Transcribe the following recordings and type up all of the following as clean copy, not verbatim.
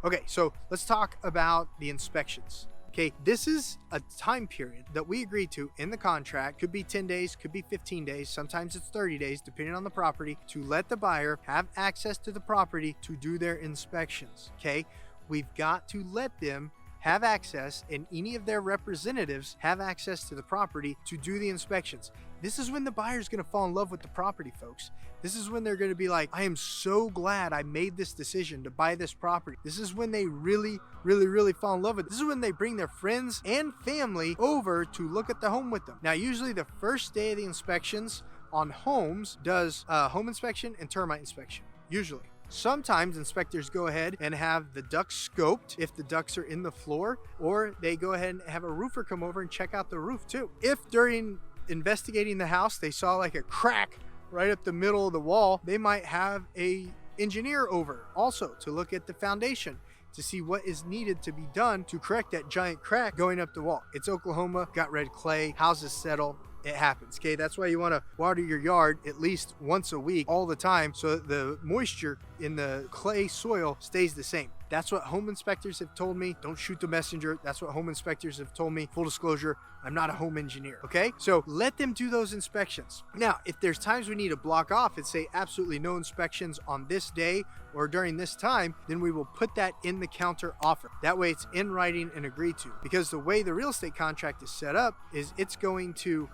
Okay, so let's talk about the inspections. Okay, this is a time period that we agreed to in the contract. Could be 10 days, could be 15 days, sometimes it's 30 days, depending on the property, to let the buyer have access to the property to do their inspections. Okay, we've got to let them have access, and any of their representatives have access to the property to do the inspections. This is when the buyer's going to fall in love with the property, folks. This is when they're going to be like, I am so glad I made this decision to buy this property. This is when they really fall in love with it. This is when they bring their friends and family over to look at the home with them. Now, usually the first day of the inspections on homes does a home inspection and termite inspection, usually. Sometimes inspectors go ahead and have the ducts scoped if the ducts are in the floor, or they go ahead and have a roofer come over and check out the roof too. If during investigating the house they saw like a crack right up the middle of the wall, they might have a engineer over also to look at the foundation to see what is needed to be done to correct that giant crack going up the wall. It's Oklahoma, got red clay, houses settle. It happens. Okay, that's why you want to water your yard at least once a week all the time so that the moisture in the clay soil stays the same. That's what home inspectors have told me. Don't shoot the messenger. That's what home inspectors have told me. Full disclosure, I'm not a home engineer, okay? So let them do those inspections. Now, if there's times we need to block off and say absolutely no inspections on this day or during this time, then we will put that in the counter offer. That way it's in writing and agreed to. Because the way the real estate contract is set up is it's going to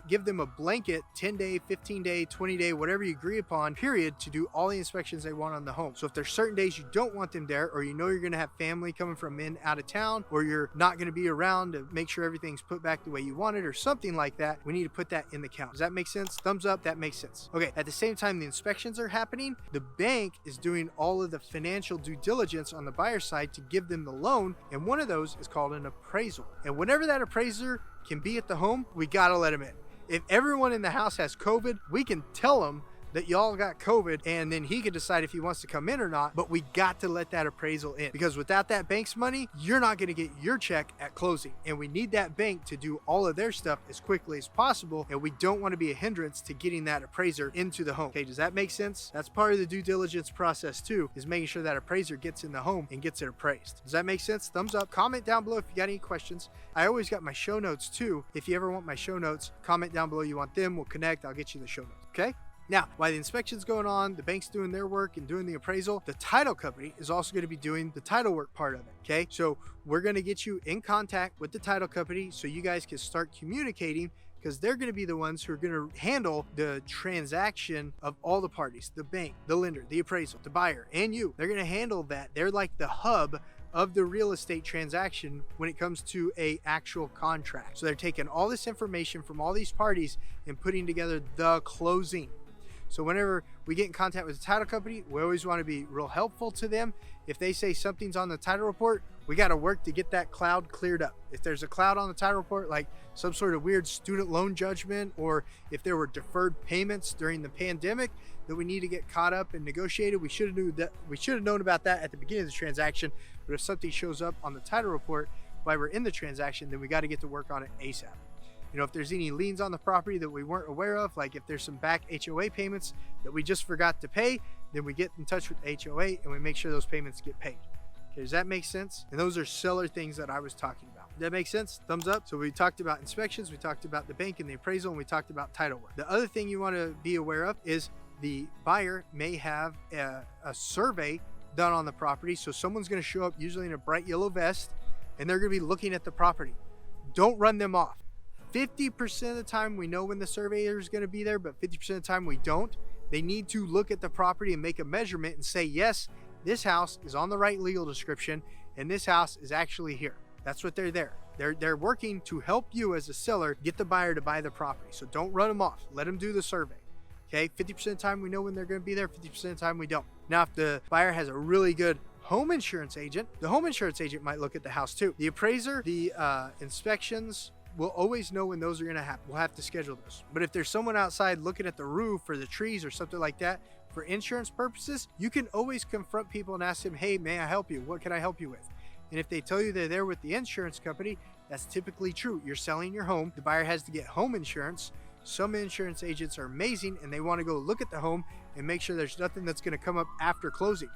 give them a blanket 10-day, 15-day, 20-day, whatever you agree upon period to do all the inspections they want on the home. So if there's certain days you don't want them there, or you know you're going to have family coming from out of town, or you're not going to be around to make sure everything's put back the way you want it or something like that, we need to put that in the count. Does that make sense? Thumbs up, that makes sense. Okay, at the same time the inspections are happening, the bank is doing all of the financial due diligence on the buyer side to give them the loan, and one of those is called an appraisal. And whenever that appraiser can be at the home, we got to let them in. If everyone in the house has COVID, we can tell them that y'all got COVID, and then he could decide if he wants to come in or not, but we got to let that appraisal in, because without that bank's money, you're not going to get your check at closing, and we need that bank to do all of their stuff as quickly as possible, and we don't want to be a hindrance to getting that appraiser into the home. Okay, does that make sense? That's part of the due diligence process too, is making sure that appraiser gets in the home and gets it appraised. Does that make sense? Thumbs up. Comment down below if you got any questions. I always got my show notes too. If you ever want my show notes, comment down below you want them, we'll connect, I'll get you the show notes, okay? Now, while the inspection's going on, the bank's doing their work and doing the appraisal, the title company is also going to be doing the title work part of it, okay? So we're going to get you in contact with the title company so you guys can start communicating, because they're going to be the ones who are going to handle the transaction of all the parties, the bank, the lender, the appraisal, the buyer, and you. They're going to handle that. They're like the hub of the real estate transaction when it comes to a actual contract. So they're taking all this information from all these parties and putting together the closing. So whenever we get in contact with the title company, we always want to be real helpful to them. If they say something's on the title report, we got to work to get that cloud cleared up. If there's a cloud on the title report, like some sort of weird student loan judgment, or if there were deferred payments during the pandemic that we need to get caught up and negotiated, we should have known about that at the beginning of the transaction. But if something shows up on the title report while we're in the transaction, then we got to get to work on it ASAP. You know, if there's any liens on the property that we weren't aware of, like if there's some back HOA payments that we just forgot to pay, then we get in touch with HOA and we make sure those payments get paid. Okay, does that make sense? And those are seller things that I was talking about. Does that make sense? Thumbs up. So we talked about inspections, we talked about the bank and the appraisal, and we talked about title work. The other thing you want to be aware of is the buyer may have a survey done on the property. So someone's going to show up, usually in a bright yellow vest, and they're going to be looking at the property. Don't run them off. 50% of the time we know when the surveyor is going to be there, but 50% of the time we don't. They need to look at the property and make a measurement and say, yes, this house is on the right legal description and this house is actually here. That's what they're there. They're working to help you as a seller get the buyer to buy the property. So don't run them off. Let them do the survey. Okay, 50% of the time we know when they're going to be there, 50% of the time we don't. Now, if the buyer has a really good home insurance agent, the home insurance agent might look at the house too. The appraiser, the inspections, we'll always know when those are going to happen. We'll have to schedule those. But if there's someone outside looking at the roof or the trees or something like that for insurance purposes, you can always confront people and ask them, hey, may I help you? What can I help you with? And if they tell you they're there with the insurance company, that's typically true. You're selling your home. The buyer has to get home insurance. Some insurance agents are amazing and they want to go look at the home and make sure there's nothing that's going to come up after closing.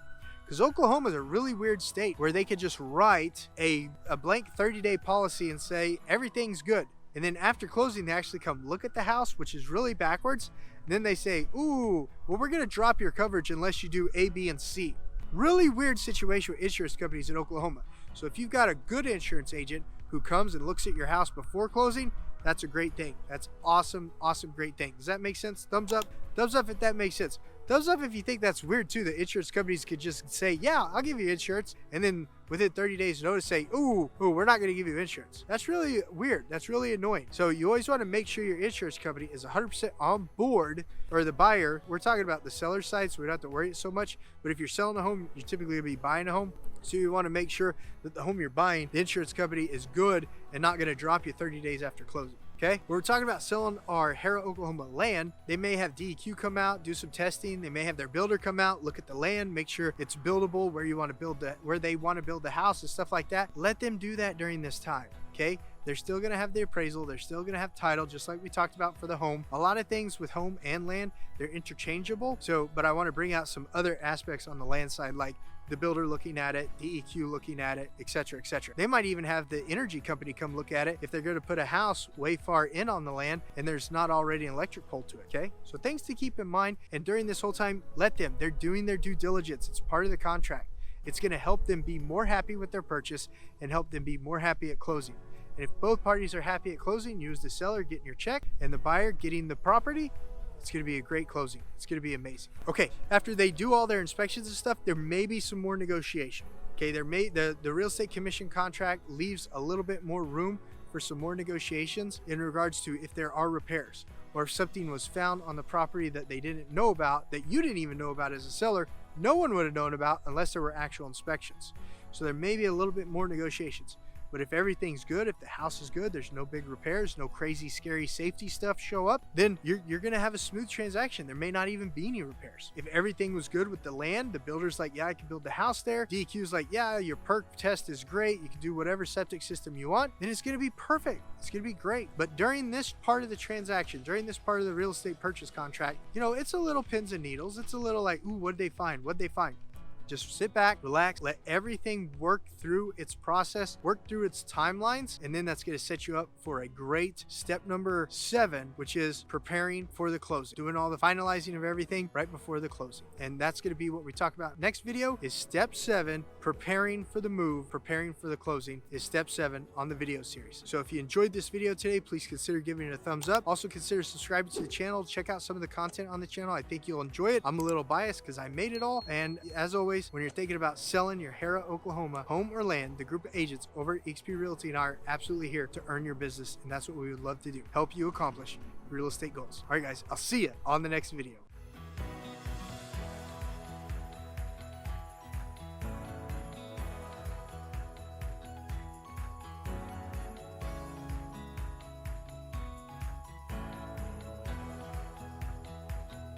Because Oklahoma is a really weird state where they could just write a blank 30-day policy and say everything's good. And then after closing, they actually come look at the house, which is really backwards. And then they say, ooh, well, we're going to drop your coverage unless you do A, B, and C. Really weird situation with insurance companies in Oklahoma. So if you've got a good insurance agent who comes and looks at your house before closing, that's a great thing. That's awesome, awesome, great thing. Does that make sense? Thumbs up. Thumbs up if that makes sense. Thumbs up if you think that's weird too, that insurance companies could just say, yeah, I'll give you insurance, and then within 30 days notice say, ooh, we're not going to give you insurance. That's really weird. That's really annoying. So you always want to make sure your insurance company is 100% on board, or the buyer. We're talking about the seller side, so we don't have to worry so much. But if you're selling a home, you're typically going to be buying a home. So you want to make sure that the home you're buying, the insurance company is good and not going to drop you 30 days after closing. Okay, we're talking about selling our Harrah, Oklahoma land. They may have DEQ come out, do some testing. They may have their builder come out, look at the land, make sure it's buildable, where you want to build where they want to build the house and stuff like that. Let them do that during this time. Okay, they're still going to have the appraisal. They're still going to have title, just like we talked about for the home. A lot of things with home and land, they're interchangeable. So, but I want to bring out some other aspects on the land side, like the builder looking at it, DEQ looking at it, etc., etc. They might even have the energy company come look at it if they're going to put a house way far in on the land and there's not already an electric pole to it. Okay, so things to keep in mind. And during this whole time, let them. They're doing their due diligence. It's part of the contract. It's going to help them be more happy with their purchase and help them be more happy at closing. And if both parties are happy at closing, you as the seller getting your check and the buyer getting the property, it's going to be a great closing. It's going to be amazing. Okay, after they do all their inspections and stuff, there may be some more negotiation. Okay, the real estate commission contract leaves a little bit more room for some more negotiations in regards to if there are repairs or if something was found on the property that they didn't know about, that you didn't even know about as a seller. No one would have known about unless there were actual inspections. So there may be a little bit more negotiations. But if everything's good, if the house is good, there's no big repairs, no crazy, scary safety stuff show up, then you're going to have a smooth transaction. There may not even be any repairs. If everything was good with the land, the builder's like, yeah, I can build the house there. DEQ's like, yeah, your perk test is great. You can do whatever septic system you want. Then it's going to be perfect. It's going to be great. But during this part of the transaction, during this part of the real estate purchase contract, you know, it's a little pins and needles. It's a little like, ooh, what'd they find? What'd they find? Just sit back, relax, let everything work through its process, work through its timelines, and then that's going to set you up for a great step number 7, which is preparing for the closing, doing all the finalizing of everything right before the closing. And that's going to be what we talk about. Next video is step 7, preparing for the move, preparing for the closing is step 7 on the video series. So if you enjoyed this video today, please consider giving it a thumbs up. Also consider subscribing to the channel. Check out some of the content on the channel. I think you'll enjoy it. I'm a little biased because I made it all. And as always, when you're thinking about selling your Harrah, Oklahoma home or land, the group of agents over at eXp Realty and I are absolutely here to earn your business, and that's what we would love to do, help you accomplish real estate goals. All right, guys, I'll see you on the next video.